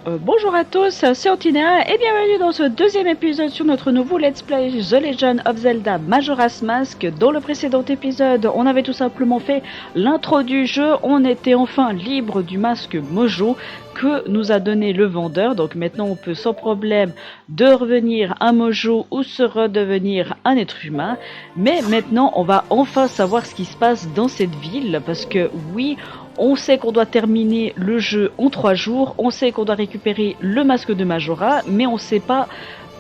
Bonjour à tous, c'est Antinéa et bienvenue dans ce deuxième épisode sur notre nouveau Let's Play The Legend of Zelda Majora's Mask. Dans le précédent épisode, on avait tout simplement fait l'intro du jeu, on était enfin libre du masque Mojo que nous a donné le vendeur. Donc maintenant on peut sans problème de revenir un Mojo ou se redevenir un être humain. Mais maintenant on va enfin savoir ce qui se passe dans cette ville parce que oui, on sait qu'on doit terminer le jeu en 3 jours, on sait qu'on doit récupérer le masque de Majora, mais on ne sait pas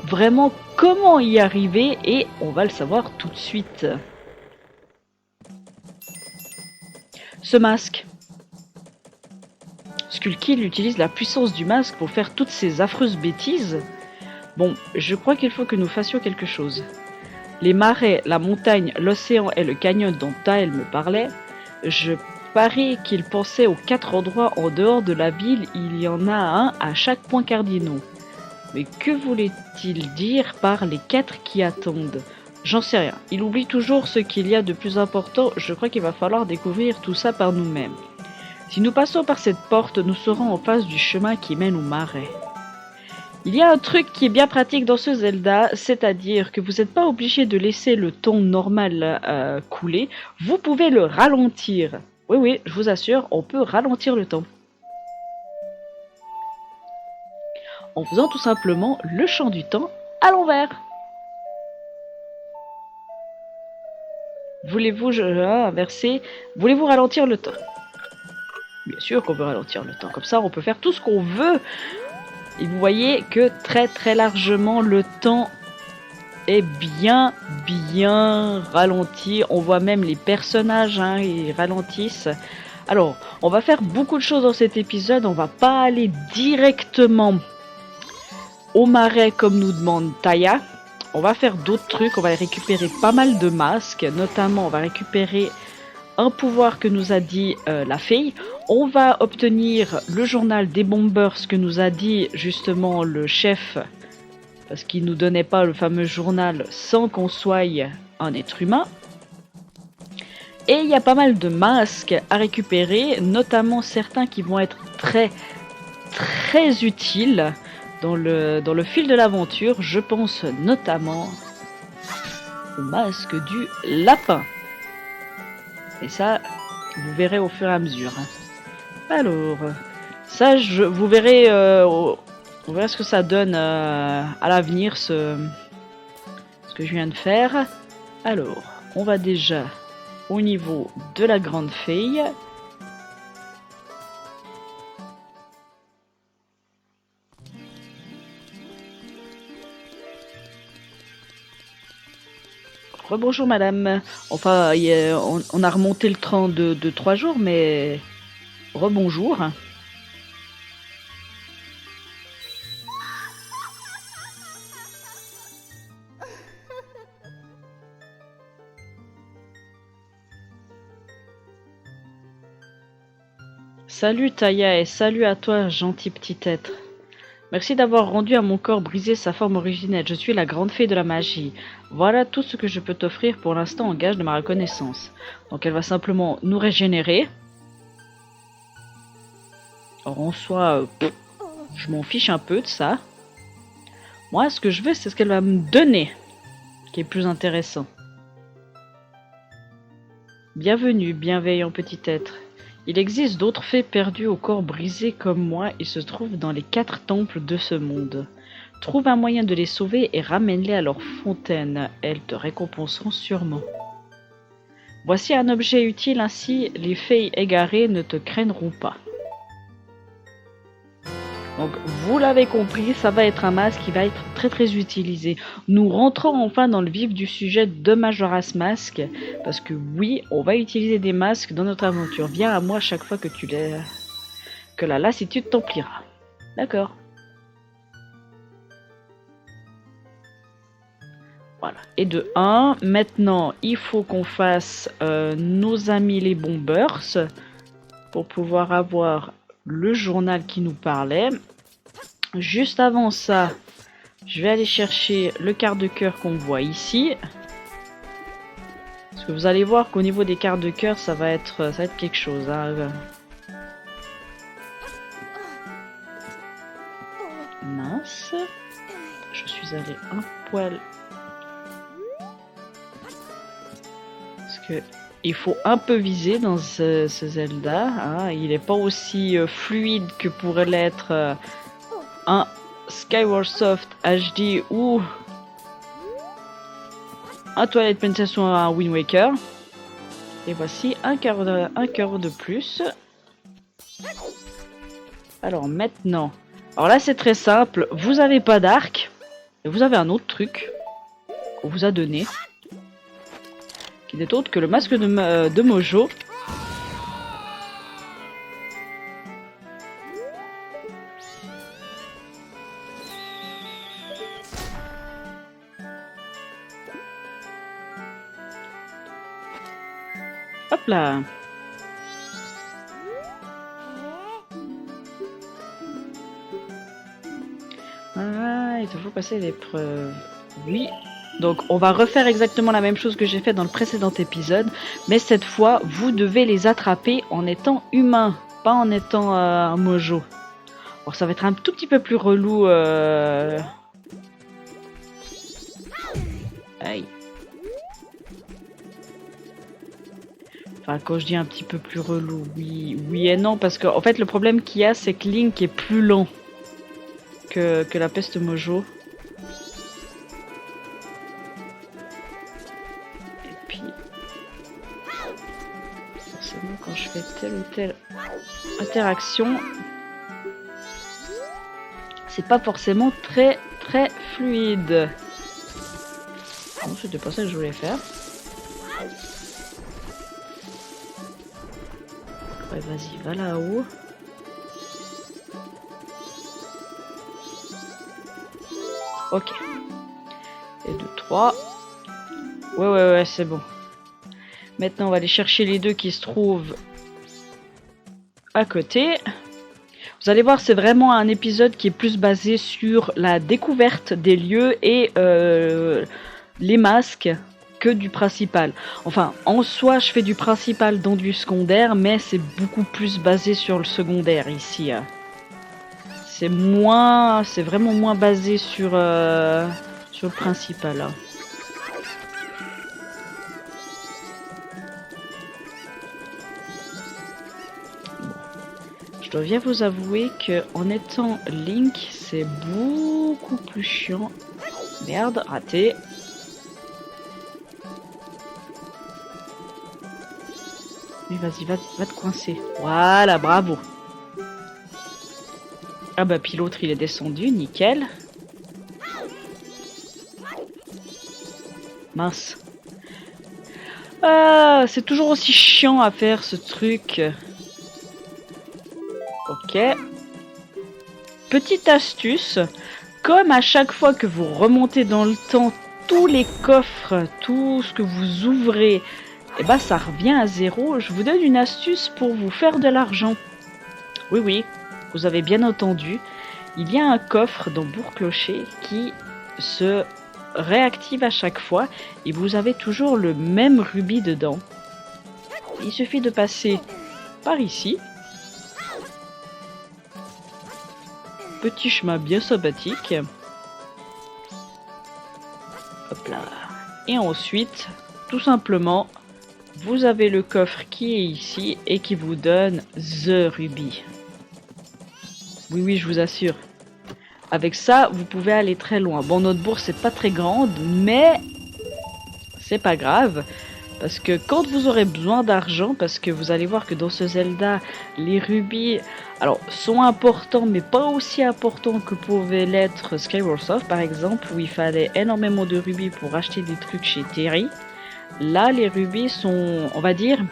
vraiment comment y arriver et on va le savoir tout de suite. Ce masque. Skullkill utilise la puissance du masque pour faire toutes ces affreuses bêtises. Bon, je crois qu'il faut que nous fassions quelque chose. Les marais, la montagne, l'océan et le canyon dont Tael me parlait, je parie qu'il pensait aux 4 endroits en dehors de la ville, il y en a un à chaque point cardinal. Mais que voulait-il dire par les 4 qui attendent? J'en sais rien. Il oublie toujours ce qu'il y a de plus important, je crois qu'il va falloir découvrir tout ça par nous-mêmes. Si nous passons par cette porte, nous serons en face du chemin qui mène au marais. Il y a un truc qui est bien pratique dans ce Zelda, c'est-à-dire que vous n'êtes pas obligé de laisser le temps normal couler, vous pouvez le ralentir. Oui, je vous assure, on peut ralentir le temps. En faisant tout simplement le champ du temps à l'envers. Voulez-vous inverser? Voulez-vous ralentir le temps? Bien sûr qu'on veut ralentir le temps, comme ça on peut faire tout ce qu'on veut. Et vous voyez que très largement le temps est bien ralenti. On voit même les personnages, ils ralentissent. Alors, on va faire beaucoup de choses dans cet épisode. On va pas aller directement au marais comme nous demande Taya. On va faire d'autres trucs. On va récupérer pas mal de masques. Notamment, on va récupérer un pouvoir que nous a dit la fée. On va obtenir le journal des bombers que nous a dit justement le chef. Parce qu'il nous donnait pas le fameux journal sans qu'on soit un être humain. Et il y a pas mal de masques à récupérer, notamment certains qui vont être très utiles dans le fil de l'aventure. Je pense notamment au masque du lapin. Et ça, vous verrez au fur et à mesure. Alors, ça, vous verrez... on verra ce que ça donne à l'avenir, ce que je viens de faire. Alors, on va déjà au niveau de la grande fée. Rebonjour madame. Enfin, on a remonté le train de 3 jours, mais rebonjour. Salut Taya et salut à toi, gentil petit être. Merci d'avoir rendu à mon corps brisé sa forme originelle. Je suis la grande fée de la magie. Voilà tout ce que je peux t'offrir pour l'instant en gage de ma reconnaissance. Donc elle va simplement nous régénérer. Or en soi, je m'en fiche un peu de ça. Moi, ce que je veux, c'est ce qu'elle va me donner, qui est plus intéressant. Bienvenue, bienveillant petit être. Il existe d'autres fées perdues au corps brisé comme moi, ils se trouvent dans les 4 temples de ce monde. Trouve un moyen de les sauver et ramène-les à leur fontaine, elles te récompenseront sûrement. Voici un objet utile, ainsi les fées égarées ne te craindront pas. Donc vous l'avez compris, ça va être un masque qui va être très utilisé. Nous rentrons enfin dans le vif du sujet de Majora's Mask, parce que oui, on va utiliser des masques dans notre aventure. Viens à moi chaque fois que que la lassitude t'emplira. D'accord. Voilà. Et de 1, maintenant il faut qu'on fasse nos amis les bombers pour pouvoir avoir le journal qui nous parlait. Juste avant ça, je vais aller chercher le quart de cœur qu'on voit ici. Parce que vous allez voir qu'au niveau des quarts de cœur, ça va être quelque chose. Hein. Mince. Je suis allé un poil... Parce que il faut un peu viser dans ce Zelda. Hein. Il n'est pas aussi fluide que pourrait l'être un Skyward Soft HD ou un Twilight Princess ou un Wind Waker. Et voici un cœur de plus. Alors maintenant... Alors là c'est très simple. Vous n'avez pas d'arc. Et vous avez un autre truc qu'on vous a donné. Qui n'est autre que le masque de Mojo. Hop là. Ah, il te faut passer l'épreuve. Oui. Donc on va refaire exactement la même chose que j'ai fait dans le précédent épisode, mais cette fois vous devez les attraper en étant humain, pas en étant un mojo. Alors ça va être un tout petit peu plus relou. Aïe. Enfin quand je dis un petit peu plus relou, oui et non, parce que en fait le problème qu'il y a c'est que Link est plus lent que la peste mojo. Quand je fais telle ou telle interaction, c'est pas forcément très fluide. Non, c'était pas ça que je voulais faire. Ouais, vas-y, va là-haut. Ok. Et 2, 3. Ouais, c'est bon. Maintenant, on va aller chercher les deux qui se trouvent à côté. Vous allez voir, c'est vraiment un épisode qui est plus basé sur la découverte des lieux et les masques que du principal. Enfin, en soi, je fais du principal dans du secondaire, mais c'est beaucoup plus basé sur le secondaire ici. C'est vraiment moins basé sur le principal. Hein. Je dois bien vous avouer que en étant Link, c'est beaucoup plus chiant. Merde, raté. Mais vas-y, va te coincer. Voilà, bravo. Ah bah puis l'autre il est descendu, nickel. Mince. Ah, c'est toujours aussi chiant à faire ce truc. Ok. Petite astuce, comme à chaque fois que vous remontez dans le temps, tous les coffres, tout ce que vous ouvrez, et bah ça revient à zéro. Je vous donne une astuce pour vous faire de l'argent. Oui, vous avez bien entendu. Il y a un coffre dans Bourg-Clocher qui se réactive à chaque fois et vous avez toujours le même rubis dedans. Il suffit de passer par ici. Petit chemin bien sympathique. Hop là. Et ensuite, tout simplement, vous avez le coffre qui est ici et qui vous donne The Ruby. Oui, je vous assure. Avec ça, vous pouvez aller très loin. Bon, notre bourse n'est pas très grande, mais c'est pas grave. Parce que quand vous aurez besoin d'argent, parce que vous allez voir que dans ce Zelda, les rubis alors, sont importants, mais pas aussi importants que pouvait l'être Skyward Soft, par exemple, où il fallait énormément de rubis pour acheter des trucs chez Terry. Là, les rubis sont, on va dire,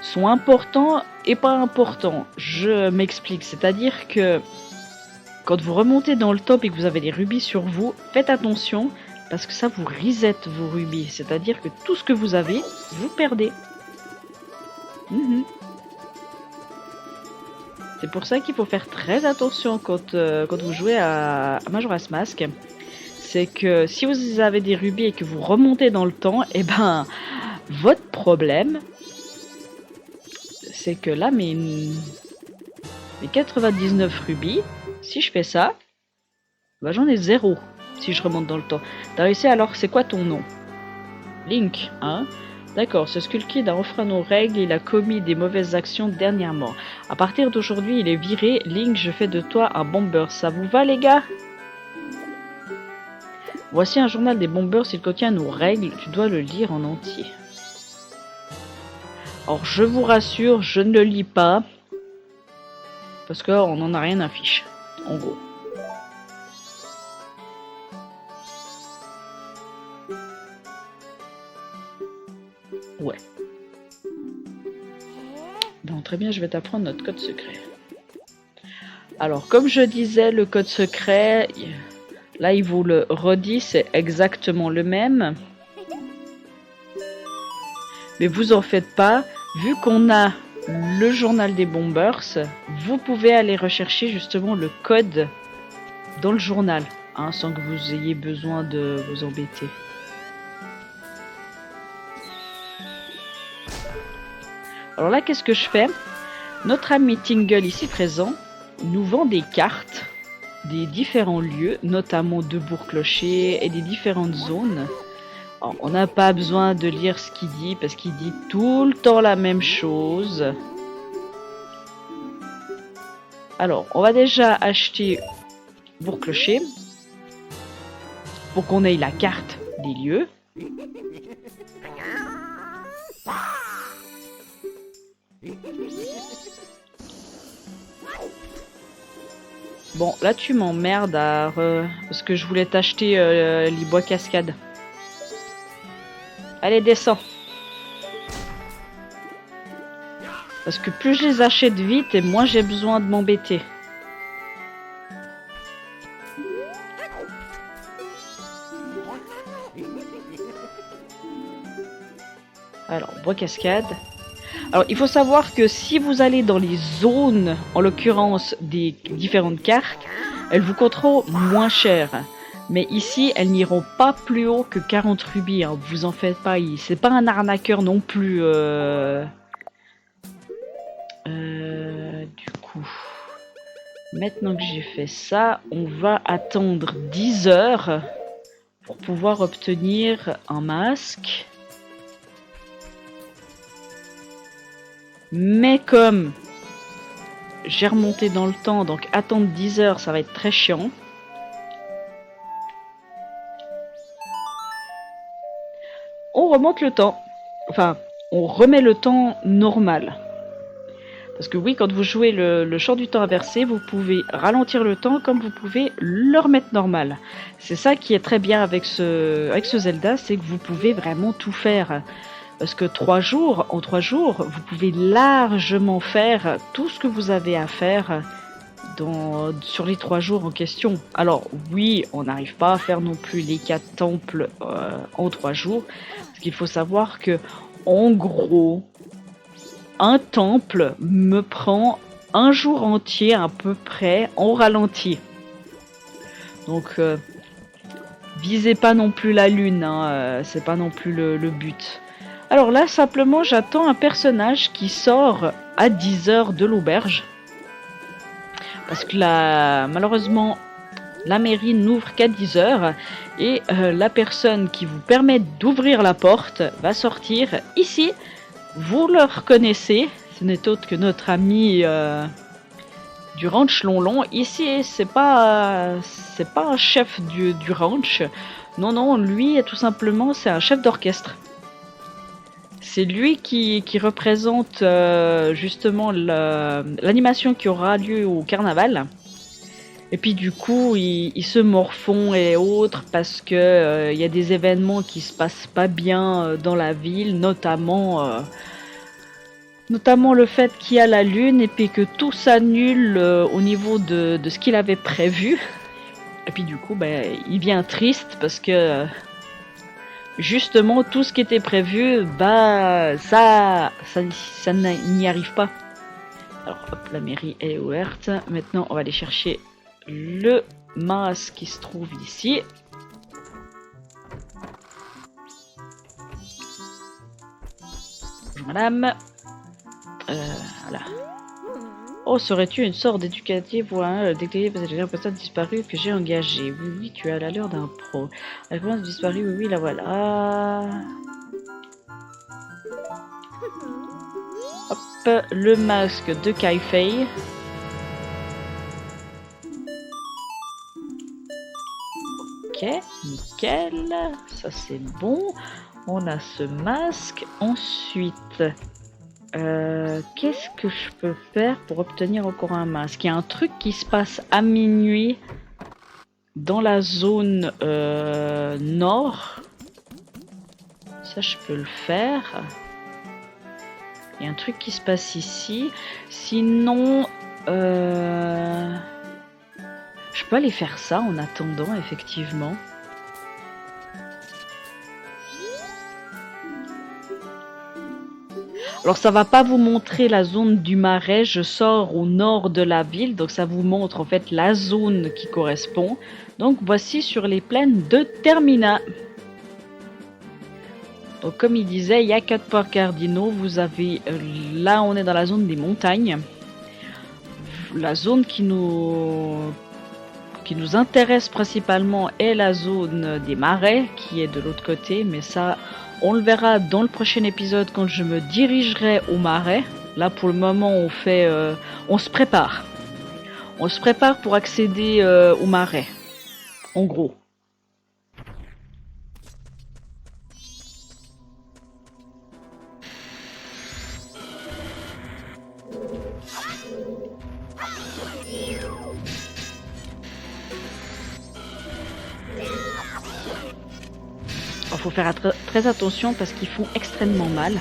sont importants et pas importants. Je m'explique, c'est-à-dire que quand vous remontez dans le top et que vous avez des rubis sur vous, faites attention parce que ça vous reset vos rubis. C'est-à-dire que tout ce que vous avez, vous perdez. C'est pour ça qu'il faut faire très attention quand vous jouez à Majora's Mask. C'est que si vous avez des rubis et que vous remontez dans le temps, et ben votre problème, c'est que là mes 99 rubis, si je fais ça, Bah j'en ai 0 si je remonte dans le temps. T'as réussi alors, c'est quoi ton nom? Link, hein? D'accord, ce Skull Kid a enfreint nos règles, il a commis des mauvaises actions dernièrement. À partir d'aujourd'hui, il est viré. Link, je fais de toi un bomber. Ça vous va les gars? Voici un journal des bombers, il contient nos règles, tu dois le lire en entier. Alors je vous rassure, je ne le lis pas. Parce qu'on n'en a rien à fiche, en gros. Ouais. Donc très bien, je vais t'apprendre notre code secret. Alors comme je disais, le code secret, là il vous le redit, c'est exactement le même. Mais vous en faites pas, vu qu'on a le journal des bombers, vous pouvez aller rechercher justement le code dans le journal, hein, sans que vous ayez besoin de vous embêter. Alors là, qu'est-ce que je fais? Notre ami Tingle ici présent nous vend des cartes des différents lieux, notamment de Bourg-Clocher et des différentes zones. Alors, on n'a pas besoin de lire ce qu'il dit parce qu'il dit tout le temps la même chose. Alors, on va déjà acheter Bourg-Clocher pour qu'on ait la carte des lieux. Bon, là tu m'emmerdes parce que je voulais t'acheter les bois cascades. Allez, descends. Parce que plus je les achète vite et moins j'ai besoin de m'embêter. Alors, bois cascade. Alors, il faut savoir que si vous allez dans les zones, en l'occurrence des différentes cartes, elles vous coûteront moins cher. Mais ici, elles n'iront pas plus haut que 40 rubis. Hein. Vous en faites pas. C'est pas un arnaqueur non plus. Du coup, maintenant que j'ai fait ça, on va attendre 10 heures pour pouvoir obtenir un masque. Mais comme j'ai remonté dans le temps, donc attendre 10 heures, ça va être très chiant. On remonte le temps. Enfin, on remet le temps normal. Parce que oui, quand vous jouez le champ du temps inversé, vous pouvez ralentir le temps comme vous pouvez le remettre normal. C'est ça qui est très bien avec ce Zelda, c'est que vous pouvez vraiment tout faire. Parce que en 3 jours, vous pouvez largement faire tout ce que vous avez à faire sur les 3 jours en question. Alors oui, on n'arrive pas à faire non plus les 4 temples en 3 jours. Parce qu'il faut savoir que, en gros, un temple me prend un jour entier à peu près en ralenti. Donc visez pas non plus la lune, hein, c'est pas non plus le but. Alors là, simplement, j'attends un personnage qui sort à 10 heures de l'auberge. Parce que malheureusement, la mairie n'ouvre qu'à 10 heures. Et la personne qui vous permet d'ouvrir la porte va sortir ici. Vous le reconnaissez. Ce n'est autre que notre ami du ranch Lonlon. Ici, c'est pas un chef du ranch. Non, lui, tout simplement, c'est un chef d'orchestre. C'est lui qui représente justement l'animation qui aura lieu au carnaval. Et puis du coup, ils se morfondent et autres parce que y a des événements qui se passent pas bien dans la ville, notamment le fait qu'il y a la lune et puis que tout s'annule au niveau de ce qu'il avait prévu. Et puis du coup, il vient triste parce que justement, tout ce qui était prévu, ça n'y arrive pas. Alors, hop, la mairie est ouverte. Maintenant, on va aller chercher le masque qui se trouve ici. Bonjour, madame. Voilà. Oh, serais-tu une sorte d'éducative ou un décliné parce que j'ai un personne disparu que j'ai engagé? Oui, oui, tu as l'allure d'un pro. La commence disparue, oui, oui, la voilà. Hop, le masque de Kai-Fei. Ok, nickel. Ça c'est bon. On a ce masque. Ensuite, qu'est-ce que je peux faire pour obtenir encore un masque? Il y a un truc qui se passe à minuit dans la zone nord. Ça, je peux le faire. Il y a un truc qui se passe ici. Sinon, je peux aller faire ça en attendant, effectivement. Alors ça va pas vous montrer la zone du marais, je sors au nord de la ville, donc ça vous montre en fait la zone qui correspond. Donc voici sur les plaines de Termina. Donc comme il disait, il y a 4 points cardinaux, vous avez, là on est dans la zone des montagnes. La zone qui nous intéresse principalement est la zone des marais, qui est de l'autre côté, mais ça... On le verra dans le prochain épisode quand je me dirigerai au marais. Là, pour le moment, on se prépare. On se prépare pour accéder au marais. En gros. Il faut faire très attention parce qu'ils font extrêmement mal.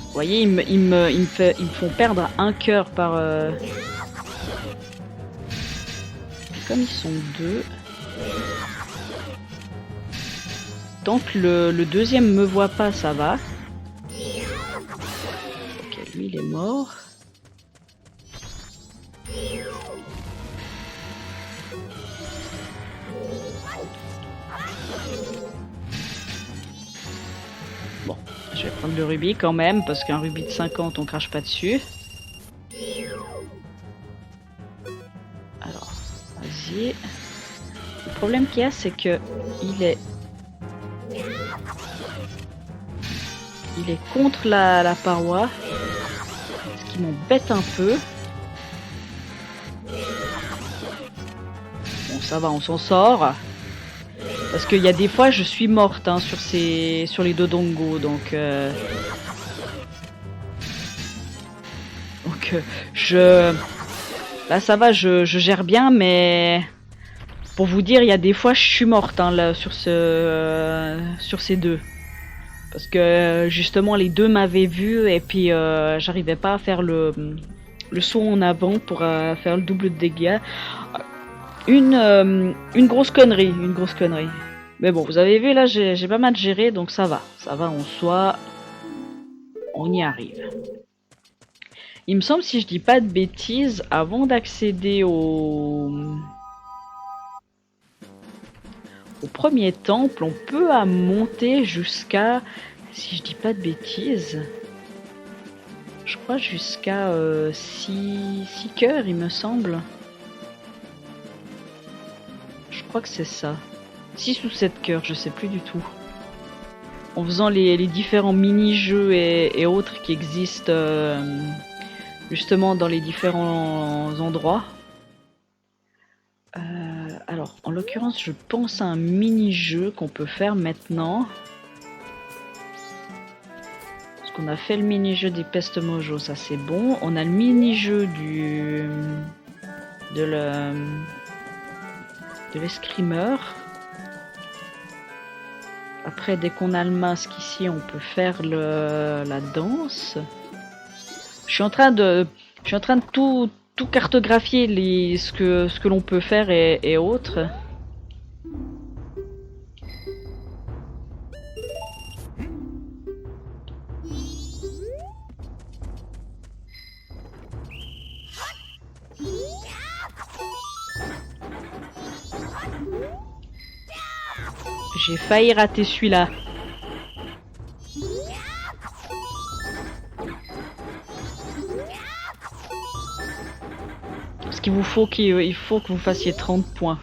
Vous voyez, ils me font perdre un cœur par... Comme ils sont deux... Tant que le deuxième me voit pas, ça va. Ok, lui il est mort. Bon, je vais prendre le rubis quand même, parce qu'un rubis de 50, on crache pas dessus. Alors, vas-y. Le problème qu'il y a, c'est que il est contre la paroi, ce qui m'embête un peu. Bon, ça va, on s'en sort. Parce qu'il y a des fois, je suis morte hein, sur les Dodongo, donc là ça va, je gère bien, mais pour vous dire, il y a des fois, je suis morte hein, là, sur ces deux. Parce que justement, les deux m'avaient vu et puis j'arrivais pas à faire le saut en avant pour faire le double de dégâts. Une grosse connerie, Mais bon, vous avez vu là, j'ai pas mal géré, donc ça va en soi. On y arrive. Il me semble, si je dis pas de bêtises, avant d'accéder au premier temple, on peut monter jusqu'à, si je dis pas de bêtises, je crois jusqu'à 6 cœurs, il me semble. Je crois que c'est ça. 6 ou 7 cœurs, je sais plus du tout. En faisant les différents mini-jeux et autres qui existent justement dans les différents endroits. Alors, en l'occurrence, je pense à un mini-jeu qu'on peut faire maintenant. Parce qu'on a fait le mini-jeu des pestes mojo, ça c'est bon. On a le mini-jeu de l'escrimeur. Après, dès qu'on a le masque ici, on peut faire la danse. Je suis en train de tout cartographier ce que l'on peut faire et autres. J'ai failli rater celui-là. qu'il vous faut il faut que vous fassiez 30 points.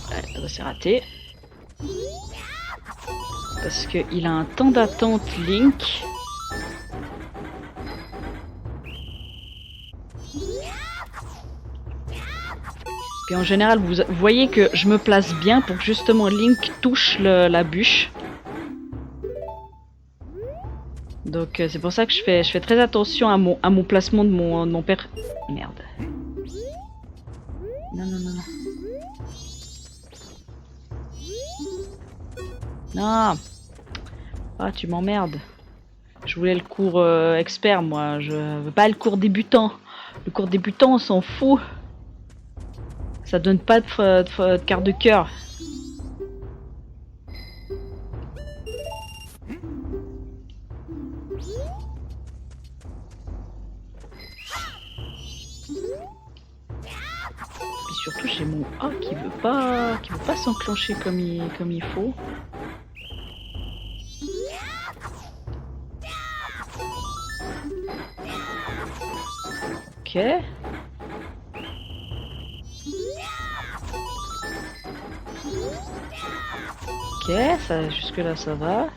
Ouais, c'est raté. Parce qu'il a un temps d'attente Link. Puis en général, vous voyez que je me place bien pour que justement Link touche la bûche. Donc c'est pour ça que je fais très attention à mon placement de mon père. Merde. Non, non, non, non. Non. Ah, tu m'emmerdes. Je voulais le cours expert, moi. Je veux pas le cours débutant. Le cours débutant, on s'en fout. Ça donne pas de quart de cœur. Et surtout, j'ai mon A qui veut pas s'enclencher comme il faut. Ok. Ok, ça, jusque là ça va.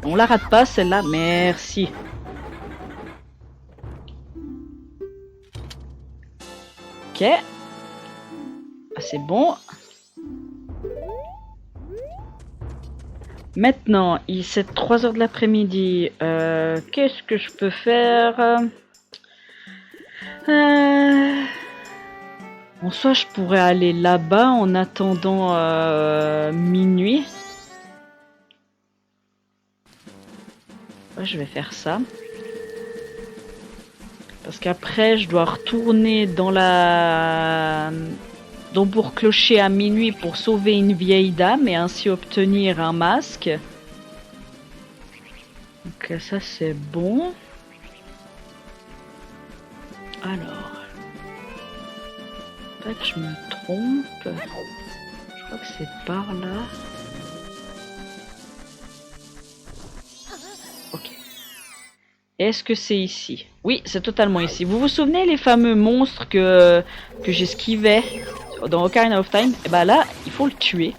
On la rate pas celle-là, merci. Ok. Ah, c'est bon. Maintenant, il c'est 3 h de l'après-midi. Qu'est-ce que je peux faire? En soi, je pourrais aller là-bas en attendant minuit. Ouais, je vais faire ça. Parce qu'après, je dois retourner dans Bourg-Clocher à minuit pour sauver une vieille dame et ainsi obtenir un masque. Donc ça, c'est bon. Alors... Peut-être que je me trompe. Je crois que c'est par là. Ok. Est-ce que c'est ici? Oui, c'est totalement ici. Vous vous souvenez les fameux monstres que j'esquivais dans Ocarina of Time? Et bah là, il faut le tuer.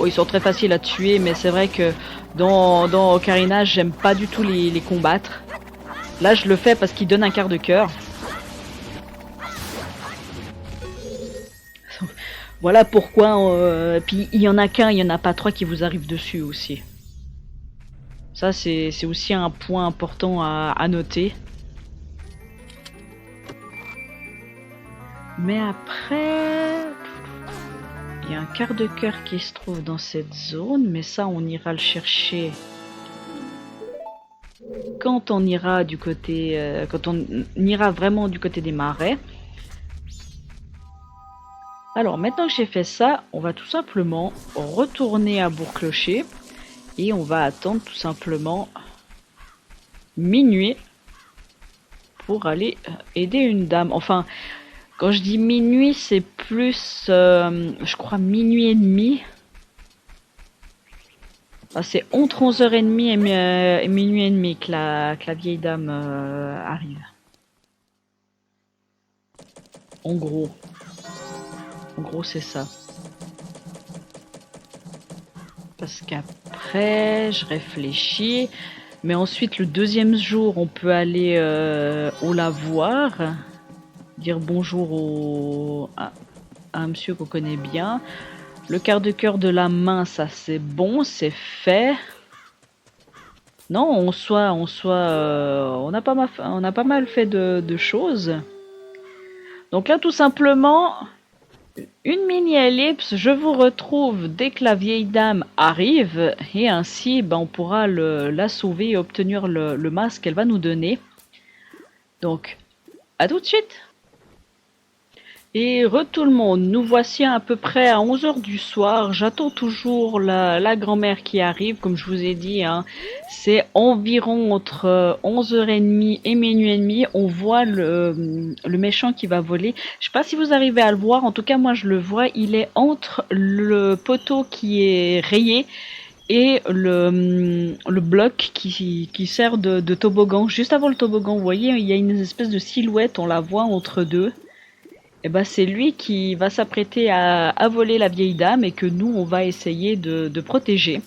Oh, ils sont très faciles à tuer, mais c'est vrai que dans Ocarina, j'aime pas du tout les combattre. Là, je le fais parce qu'il donne un quart de cœur. Voilà pourquoi. Puis il y en a qu'un, il y en a pas 3 qui vous arrivent dessus aussi. Ça, c'est aussi un point important à noter. Mais après... Il y a un quart de cœur qui se trouve dans cette zone, mais ça on ira le chercher quand on ira du côté, quand on ira vraiment du côté des marais. Alors maintenant que j'ai fait ça, on va tout simplement retourner à Bourg-Clocher et on va attendre tout simplement minuit pour aller aider une dame. Enfin, quand je dis minuit, c'est plus, je crois, minuit et demi. Ah, c'est entre 11h30 et minuit et demi que la vieille dame arrive. En gros. En gros, c'est ça. Parce qu'après, je réfléchis. Mais ensuite, le deuxième jour, on peut aller au lavoir. Dire bonjour à un monsieur qu'on connaît bien. Le quart de cœur de la main, ça c'est bon, c'est fait. Non, on a pas mal fait de choses. Donc là, tout simplement, une mini-ellipse, je vous retrouve dès que la vieille dame arrive. Et ainsi, on pourra la sauver et obtenir le masque qu'elle va nous donner. Donc, À tout de suite. Et tout le monde, nous voici à peu près à 11 heures du soir. J'attends toujours la grand-mère qui arrive, comme je vous ai dit. Hein. C'est environ entre 11h30 et minuit et demi. On voit le méchant qui va voler. Je sais pas si vous arrivez à le voir. En tout cas, moi, je le vois. Il est entre le poteau qui est rayé et le bloc qui sert de toboggan. Juste avant le toboggan, vous voyez, il y a une espèce de silhouette. On la voit entre deux. Et ben c'est lui qui va s'apprêter à voler la vieille dame et que nous on va essayer de protéger,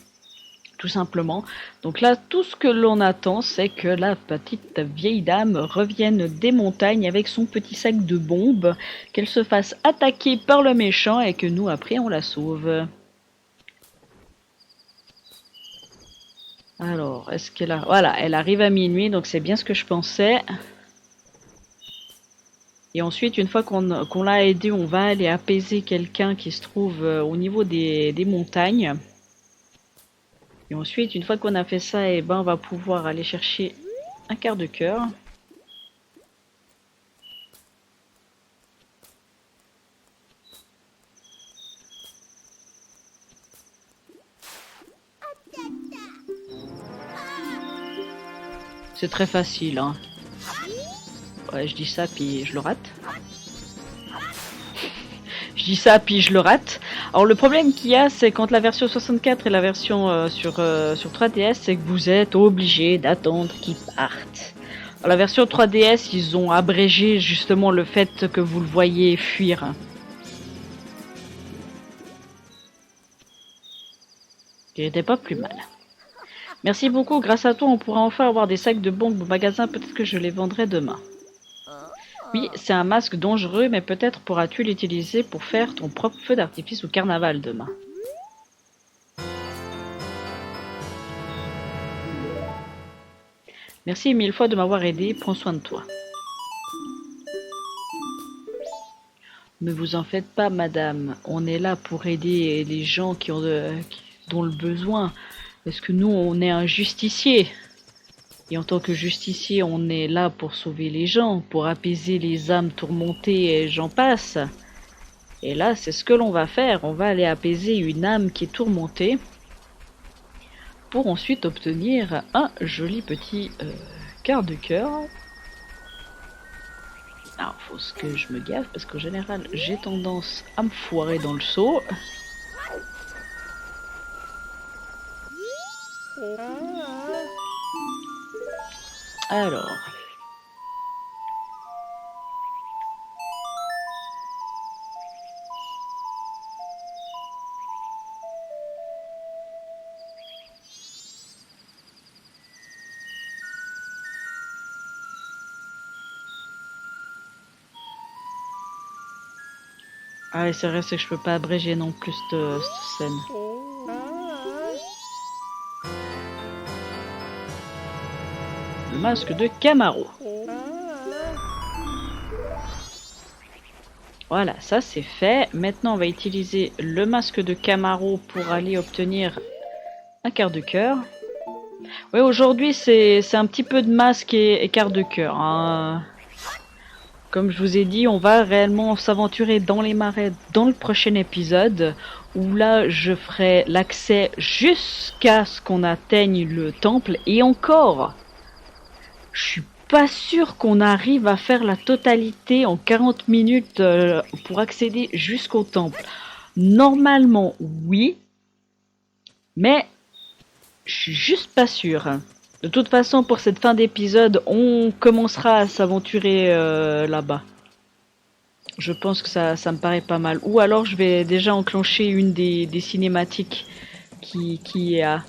tout simplement. Donc là, tout ce que l'on attend, c'est que la petite vieille dame revienne des montagnes avec son petit sac de bombes, qu'elle se fasse attaquer par le méchant et que nous après on la sauve. Alors, est-ce qu'elle a... Voilà, elle arrive à minuit, donc c'est bien ce que je pensais. Et ensuite, une fois qu'on l'a aidé, on va aller apaiser quelqu'un qui se trouve au niveau des montagnes. Et ensuite, une fois qu'on a fait ça, eh ben, on va pouvoir aller chercher un quart de cœur. C'est très facile, hein. Ouais, je dis ça, puis je le rate. Je dis ça, puis je le rate. Alors le problème qu'il y a, c'est quand la version 64 et la version sur 3DS, c'est que vous êtes obligé d'attendre qu'ils partent. Alors, la version 3DS, ils ont abrégé justement le fait que vous le voyez fuir. Qui n'était pas plus mal. Merci beaucoup, grâce à toi, on pourra enfin avoir des sacs de bombes au magasin, peut-être que je les vendrai demain. Oui, c'est un masque dangereux, mais peut-être pourras-tu l'utiliser pour faire ton propre feu d'artifice au carnaval demain. Merci mille fois de m'avoir aidé, prends soin de toi. Ne vous en faites pas, madame, on est là pour aider les gens qui ont le besoin. Parce que nous, on est un justicier. Et en tant que justicier, on est là pour sauver les gens, pour apaiser les âmes tourmentées et j'en passe. Et là, c'est ce que l'on va faire. On va aller apaiser une âme qui est tourmentée pour ensuite obtenir un joli petit quart de cœur. Alors, faut que je me gaffe parce qu'en général, j'ai tendance à me foirer dans le seau. Alors. Ah oui, c'est vrai, c'est que je peux pas abréger non plus cette scène. Le masque de Camaro. Voilà, ça c'est fait. Maintenant, on va utiliser le masque de Camaro pour aller obtenir un quart de cœur. Oui, aujourd'hui, c'est un petit peu de masque et quart de cœur. Hein. Comme je vous ai dit, on va réellement s'aventurer dans les marais dans le prochain épisode, où là, je ferai l'accès jusqu'à ce qu'on atteigne le temple. Et encore, je suis pas sûr qu'on arrive à faire la totalité en 40 minutes pour accéder jusqu'au temple. Normalement, oui, mais je suis juste pas sûr. De toute façon, pour cette fin d'épisode, on commencera à s'aventurer là-bas. Je pense que ça me paraît pas mal. Ou alors, je vais déjà enclencher une des cinématiques qui est à...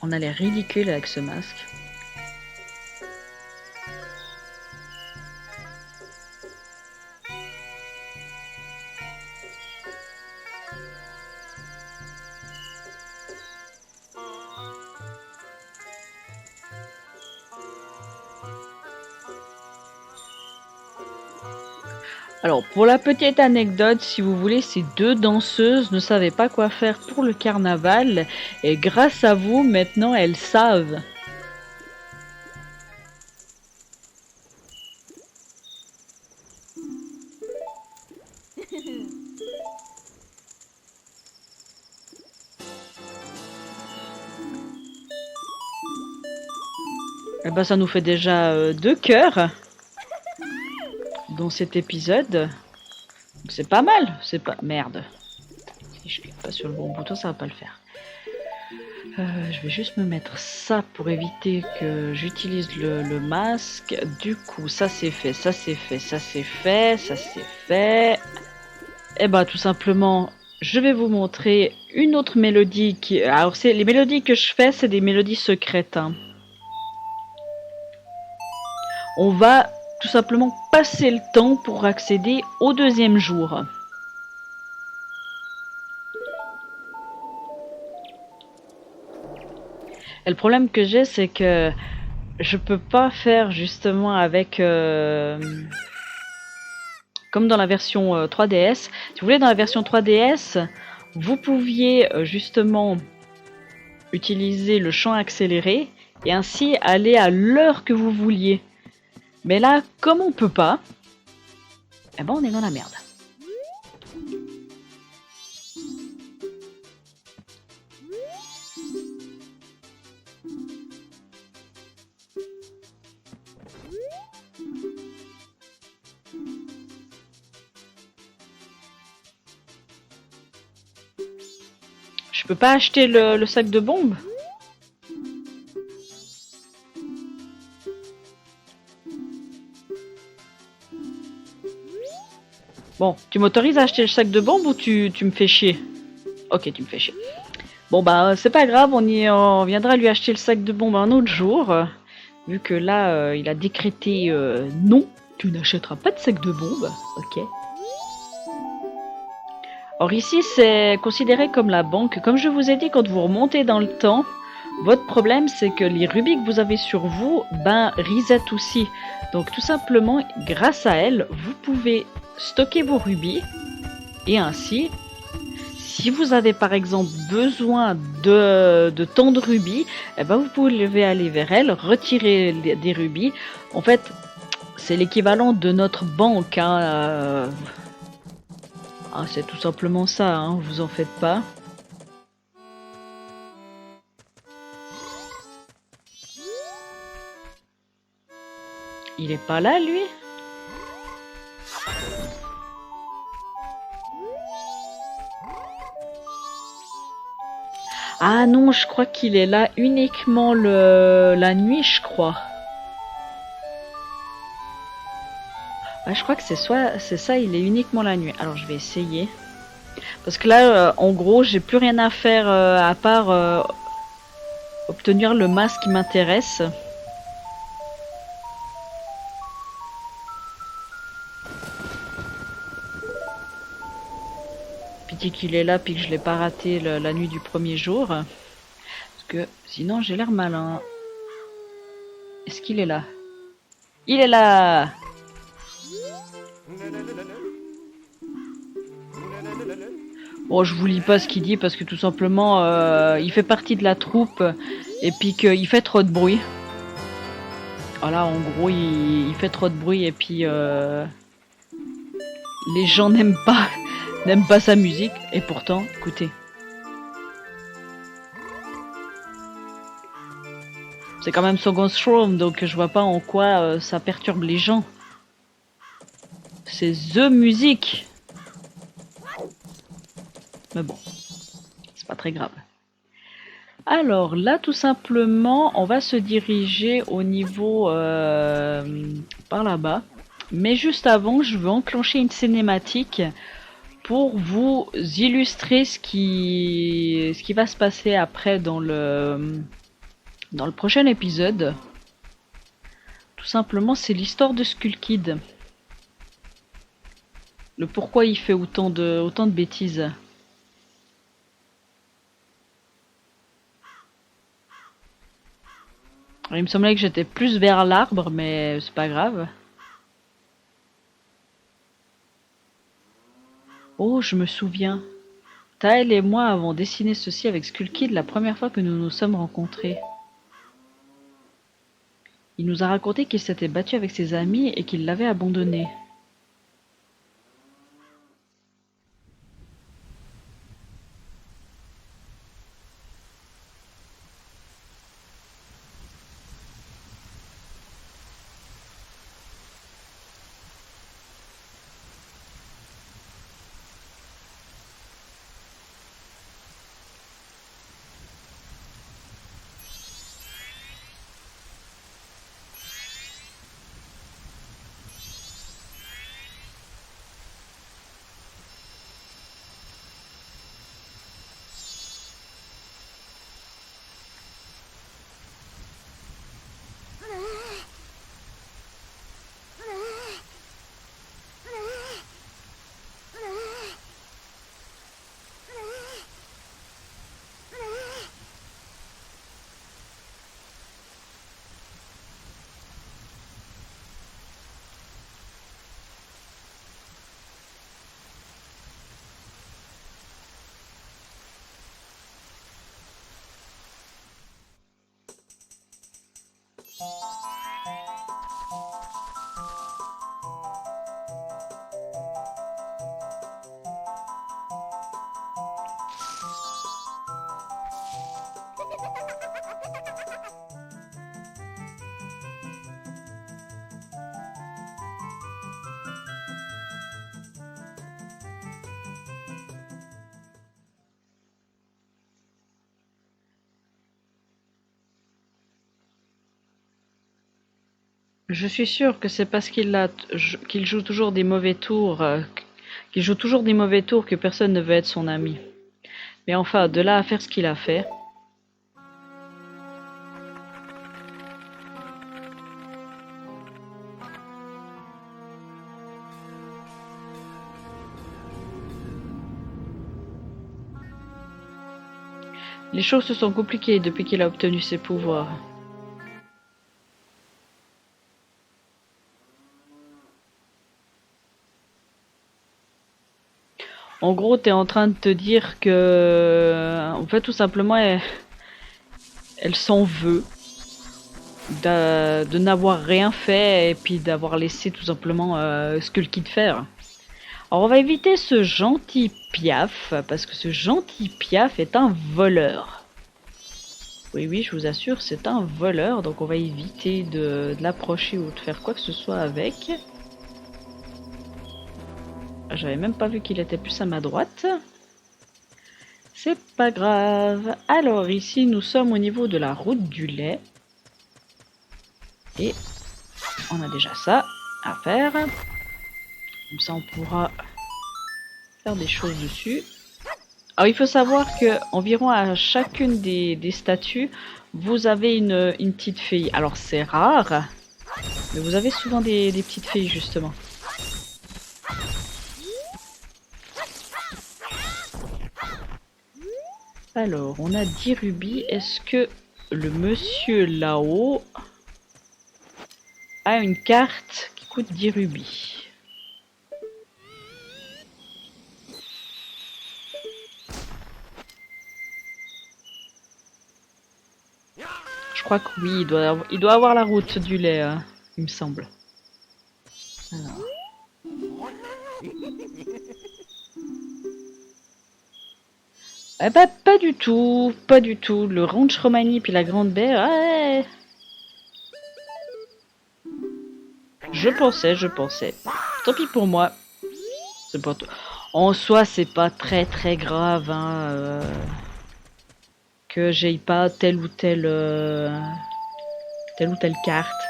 On a l'air ridicule avec ce masque. Alors, pour la petite anecdote, si vous voulez, ces deux danseuses ne savaient pas quoi faire pour le carnaval, et grâce à vous, maintenant, elles savent. Eh ben, ça nous fait déjà 2 cœurs dans cet épisode. C'est pas mal, c'est pas... Merde. Si je clique pas sur le bon bouton, ça va pas le faire. Je vais juste me mettre ça pour éviter que j'utilise le masque. Du coup, ça c'est fait, ça c'est fait, ça c'est fait, ça c'est fait. Et bah tout simplement, je vais vous montrer une autre mélodie qui... Alors c'est les mélodies que je fais, c'est des mélodies secrètes. Hein. On va tout simplement passer le temps pour accéder au deuxième jour. Et le problème que j'ai, c'est que je peux pas faire justement avec... comme dans la version 3DS. Si vous voulez, dans la version 3DS, vous pouviez justement utiliser le champ accéléré et ainsi aller à l'heure que vous vouliez. Mais là, comme on peut pas, eh ben on est dans la merde. Je peux pas acheter le sac de bombes. Bon, tu m'autorises à acheter le sac de bombes ou tu me fais chier? Ok, tu me fais chier. Bon bah c'est pas grave, on viendra lui acheter le sac de bombes un autre jour. Vu que là, il a décrété non, tu n'achèteras pas de sac de bombes. Ok. Or ici, c'est considéré comme la banque. Comme je vous ai dit, quand vous remontez dans le temps, votre problème, c'est que les rubis que vous avez sur vous, ben, reset aussi. Donc tout simplement, grâce à elle, vous pouvez stocker vos rubis. Et ainsi, si vous avez par exemple besoin de tant de rubis, eh ben, vous pouvez aller vers elle, retirer des rubis. En fait, c'est l'équivalent de notre banque. Hein, Ah, c'est tout simplement ça, hein, vous en faites pas. Il est pas là, lui? Ah non, je crois qu'il est là uniquement la nuit, je crois. Ah, je crois que c'est ça, il est uniquement la nuit. Alors je vais essayer. Parce que là, en gros, j'ai plus rien à faire à part obtenir le masque qui m'intéresse. Pitié qu'il est là, puis que je l'ai pas raté la nuit du premier jour. Parce que sinon, j'ai l'air malin. Est-ce qu'il est là? Il est là! Bon, je vous lis pas ce qu'il dit parce que tout simplement, il fait partie de la troupe et puis qu'il fait trop de bruit. Voilà, en gros, il fait trop de bruit et puis les gens n'aiment pas sa musique. Et pourtant, écoutez, c'est quand même Soggon's Throne, donc je vois pas en quoi ça perturbe les gens. C'est THE musique. Mais bon, c'est pas très grave. Alors là, tout simplement, on va se diriger au niveau par là-bas. Mais juste avant, je veux enclencher une cinématique pour vous illustrer ce qui va se passer après dans le prochain épisode. Tout simplement, c'est l'histoire de Skull Kid. Le pourquoi il fait autant de bêtises. Alors, il me semblait que j'étais plus vers l'arbre, mais c'est pas grave. Oh, je me souviens. Taël et moi avons dessiné ceci avec Skull Kid la première fois que nous nous sommes rencontrés. Il nous a raconté qu'il s'était battu avec ses amis et qu'il l'avait abandonné. Je suis sûre que c'est parce qu'il joue toujours des mauvais tours, qu'il joue toujours des mauvais tours que personne ne veut être son ami. Mais enfin, de là à faire ce qu'il a fait. Les choses se sont compliquées depuis qu'il a obtenu ses pouvoirs. En gros, t'es en train de te dire que, en fait, tout simplement, elle s'en veut de n'avoir rien fait et puis d'avoir laissé tout simplement Skull Kid faire. Alors, on va éviter ce gentil Piaf parce que ce gentil Piaf est un voleur. Oui, oui, je vous assure, c'est un voleur, donc on va éviter de l'approcher ou de faire quoi que ce soit avec. J'avais même pas vu qu'il était plus à ma droite. C'est pas grave. Alors ici, nous sommes au niveau de la route du lait. Et on a déjà ça à faire. Comme ça, on pourra faire des choses dessus. Alors il faut savoir que environ à chacune des statues, vous avez une petite fille. Alors c'est rare, mais vous avez souvent des petites filles justement. Alors, on a 10 rubis. Est-ce que le monsieur là-haut a une carte qui coûte 10 rubis? Je crois que oui, il doit avoir la route du lait, il me semble. Alors. Eh bah, pas du tout, pas du tout. Le Ranch Romani puis la Grande Baie, ouais. Je pensais. Tant pis pour moi. C'est pas en soi, c'est pas très grave, hein, que j'aille pas telle ou telle carte.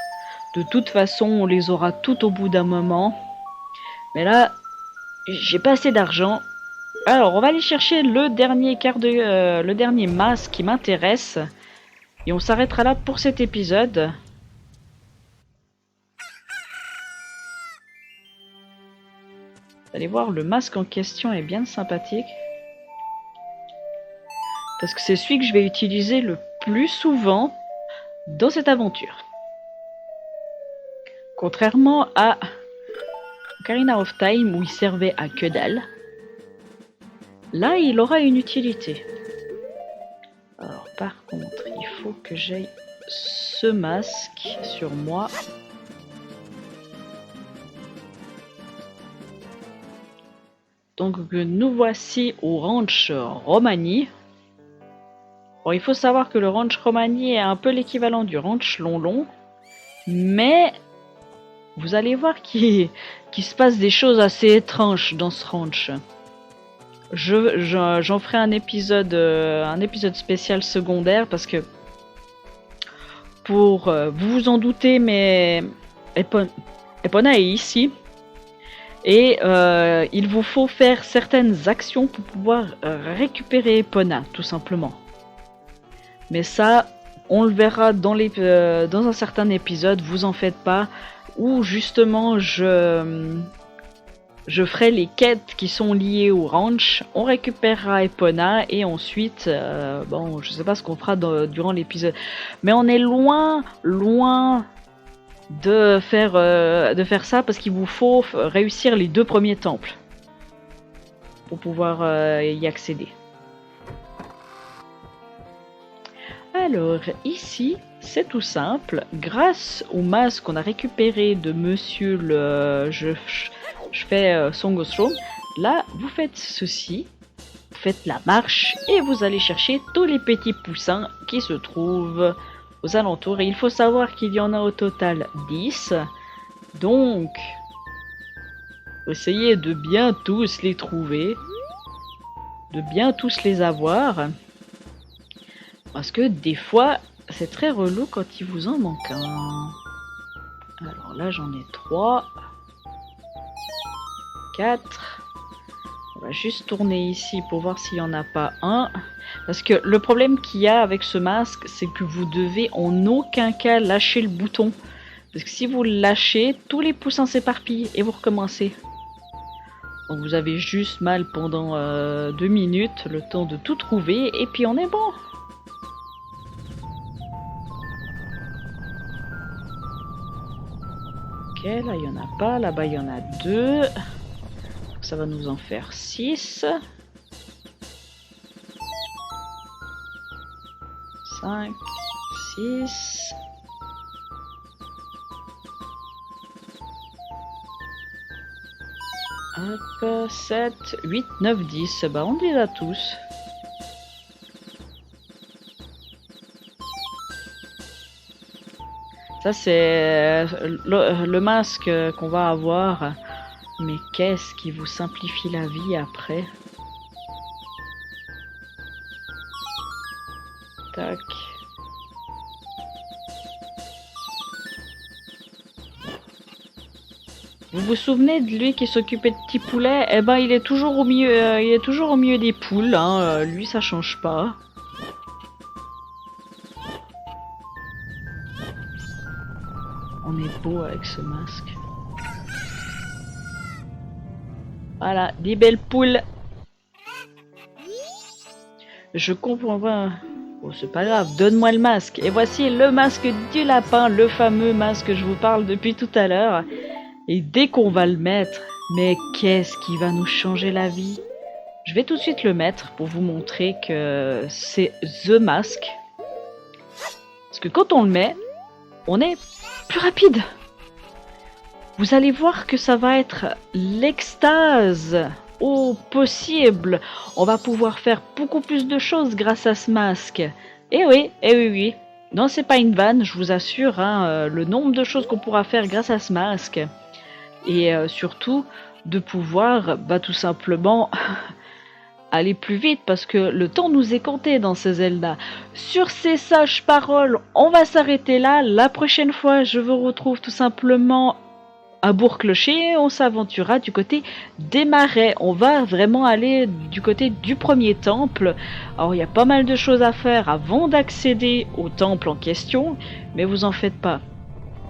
De toute façon, on les aura toutes au bout d'un moment. Mais là, j'ai pas assez d'argent. Alors, on va aller chercher le dernier masque qui m'intéresse. Et on s'arrêtera là pour cet épisode. Vous allez voir, le masque en question est bien sympathique. Parce que c'est celui que je vais utiliser le plus souvent dans cette aventure. Contrairement à Ocarina of Time où il servait à que dalle. là il aura une utilité. Alors par contre, il faut que j'aille ce masque sur moi. Donc nous voici au ranch Romani. Bon, il faut savoir que le ranch Romani est un peu l'équivalent du ranch Lonlon, mais vous allez voir qu'il se passe des choses assez étranges dans ce ranch. J'en ferai un épisode spécial secondaire parce que pour vous vous en doutez, mais Epona est ici et il vous faut faire certaines actions pour pouvoir récupérer Epona, tout simplement. Mais ça, on le verra dans un certain épisode, vous en faites pas, où justement je ferai les quêtes qui sont liées au ranch, on récupérera Epona et ensuite, bon, je sais pas ce qu'on fera durant l'épisode, mais on est loin de faire ça parce qu'il vous faut réussir les 2 premiers temples pour pouvoir y accéder. Alors ici, c'est tout simple, grâce au masque qu'on a récupéré de monsieur le... Je fais Song of Throne. Là, vous faites ceci, vous faites la marche et vous allez chercher tous les petits poussins qui se trouvent aux alentours. Et il faut savoir qu'il y en a au total 10. Donc, essayez de bien tous les trouver, de bien tous les avoir. Parce que des fois, c'est très relou quand il vous en manque un. Alors là, j'en ai 3. 4. On va juste tourner ici pour voir s'il n'y en a pas un. Parce que le problème qu'il y a avec ce masque, c'est que vous devez en aucun cas lâcher le bouton. Parce que si vous le lâchez, tous les poussins s'éparpillent et vous recommencez. Donc vous avez juste mal pendant 2 minutes, le temps de tout trouver, et puis on est bon. Ok, là il n'y en a pas, là-bas il y en a 2. Ça va nous en faire 6. 5, 6. Hop, 7, 8, 9, 10. Bah on les a tous. Ça c'est le masque qu'on va avoir. Mais qu'est-ce qui vous simplifie la vie après? Tac. Vous vous souvenez de lui qui s'occupait de petits poulets? Eh ben il est toujours au milieu des poules, hein. Lui ça change pas. On est beau avec ce masque. Voilà, des belles poules. Je comprends pas. Oh, c'est pas grave, donne-moi le masque. Et voici le masque du lapin, le fameux masque que je vous parle depuis tout à l'heure. Et dès qu'on va le mettre, mais qu'est-ce qui va nous changer la vie? Je vais tout de suite le mettre pour vous montrer que c'est The Mask. Parce que quand on le met, on est plus rapide. Vous allez voir que ça va être l'extase au possible. On va pouvoir faire beaucoup plus de choses grâce à ce masque. Eh oui. Non, c'est pas une vanne, je vous assure, hein, le nombre de choses qu'on pourra faire grâce à ce masque. Et surtout, de pouvoir, tout simplement, aller plus vite, parce que le temps nous est compté dans ces Zelda. Sur ces sages paroles, on va s'arrêter là. La prochaine fois, je vous retrouve tout simplement à Bourg-Clocher. On s'aventurera du côté des marais. On va vraiment aller du côté du premier temple. Alors, il y a pas mal de choses à faire avant d'accéder au temple en question, mais vous en faites pas.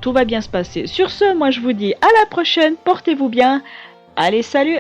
Tout va bien se passer. Sur ce, moi je vous dis à la prochaine, portez-vous bien. Allez, salut!